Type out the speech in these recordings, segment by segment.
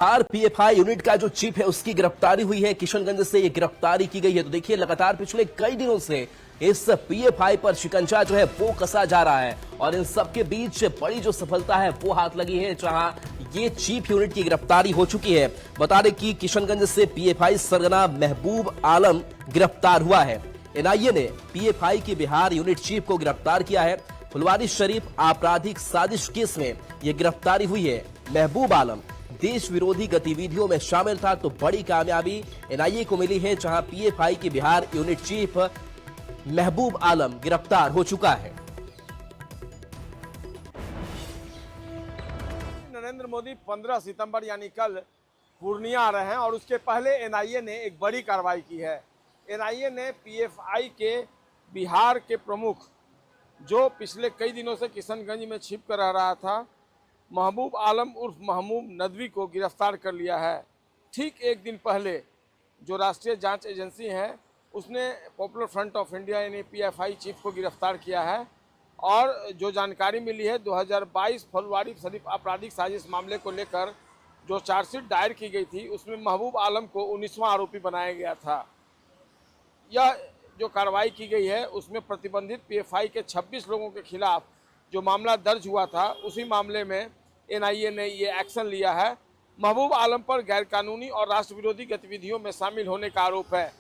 PFI unit का जो chief है उसकी गिरफ्तारी हुई है। किशनगंज से ये गिरफ्तारी की गई है। तो देखिए लगातार पिछले कई दिनों से इस पीएफआई पर शिकंजा जो है वो कसा जा रहा है और इन सबके बीच बड़ी जो सफलता है वो हाथ लगी है, जहां ये चीफ यूनिट की गिरफ्तारी हो चुकी है। बता दें कि किशनगंज से पीएफआई सरगना महबूब आलम गिरफ्तार हुआ है। एनआईए ने पीएफआई की बिहार यूनिट चीफ को गिरफ्तार किया है। फुलवारी शरीफ आपराधिक साजिश केस में यह गिरफ्तारी हुई है। महबूब आलम देश विरोधी गतिविधियों में शामिल था, तो बड़ी कामयाबी एनआईए को मिली है, जहां पीएफआई के बिहार यूनिट चीफ महबूब आलम गिरफ्तार हो चुका है। नरेंद्र मोदी 15 सितंबर यानी कल पूर्णिया आ रहे हैं और उसके पहले एनआईए ने एक बड़ी कार्रवाई की है। एनआईए ने पीएफआई के बिहार के प्रमुख, जो पिछले कई दिनों से किशनगंज में छिप कर रह रहा था, महबूब आलम उर्फ महमूद नदवी को गिरफ्तार कर लिया है। ठीक एक दिन पहले जो राष्ट्रीय जांच एजेंसी है उसने पॉपुलर फ्रंट ऑफ इंडिया यानी पीएफआई चीफ को गिरफ्तार किया है और जो जानकारी मिली है 2022 फुलवारी शरीफ आपराधिक साजिश मामले को लेकर जो चार्जशीट दायर की गई थी उसमें महबूब आलम को 19वां आरोपी बनाया गया था। यह जो कार्रवाई की गई है उसमें प्रतिबंधित पीएफआई के 26 लोगों के खिलाफ जो मामला दर्ज हुआ था उसी मामले में एनआईए ने ये एक्शन लिया है। महबूब आलम पर गैरकानूनी और राष्ट्र विरोधी गतिविधियों में शामिल होने का आरोप है।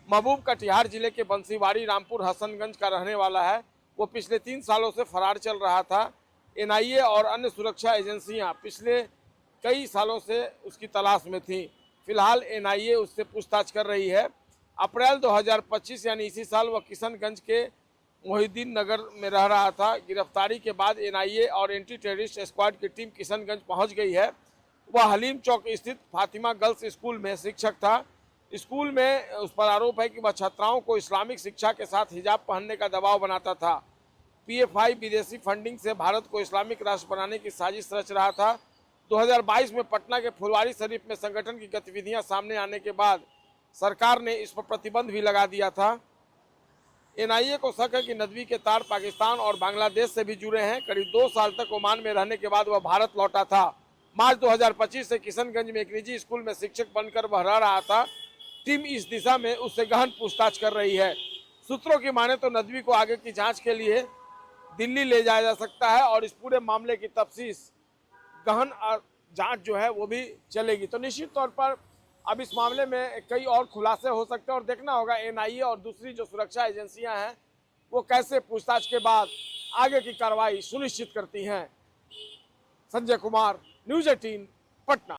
महबूब कटिहार जिले के बंसीवाड़ी रामपुर हसनगंज का रहने वाला है। वो पिछले 3 सालों से फरार चल रहा था। एनआईए और अन्य सुरक्षा एजेंसियां पिछले कई सालों से उसकी तलाश में थी। फिलहाल एनआईए उससे पूछताछ कर रही है। अप्रैल 2025 यानी इसी साल वह किशनगंज के मोहिद्दीन नगर में रह रहा था। गिरफ्तारी के बाद एनआईए और एंटी टेररिस्ट स्क्वाड की टीम किशनगंज पहुंच गई है। वह हलीम चौक स्थित फातिमा गर्ल्स स्कूल में शिक्षक था। स्कूल में उस पर आरोप है कि वह छात्राओं को इस्लामिक शिक्षा के साथ हिजाब पहनने का दबाव बनाता था। पीएफआई विदेशी फंडिंग से भारत को इस्लामिक राष्ट्र बनाने की साजिश रच रहा था। 2022 में पटना के फुलवारी शरीफ में संगठन की गतिविधियां सामने आने के बाद सरकार ने इस पर प्रतिबंध भी लगा दिया था। एनआईए को शक है कि नदवी के तार पाकिस्तान और बांग्लादेश से भी जुड़े हैं। करीब 2 साल तक ओमान में रहने के बाद वह भारत लौटा था। मार्च 2025 से किशनगंज में एक निजी स्कूल में शिक्षक बनकर वह रह रहा था। टीम इस दिशा में उससे गहन पूछताछ कर रही है। सूत्रों की माने तो नदवी को आगे की जांच के लिए दिल्ली ले जाया जा सकता है और इस पूरे मामले की तफ्तीश, गहन जांच जो है वो भी चलेगी। तो निश्चित तौर पर अब इस मामले में कई और खुलासे हो सकते हैं और देखना होगा एनआईए और दूसरी जो सुरक्षा एजेंसियां हैं वो कैसे पूछताछ के बाद आगे की कार्रवाई सुनिश्चित करती हैं। संजय कुमार, न्यूज़ 18, पटना।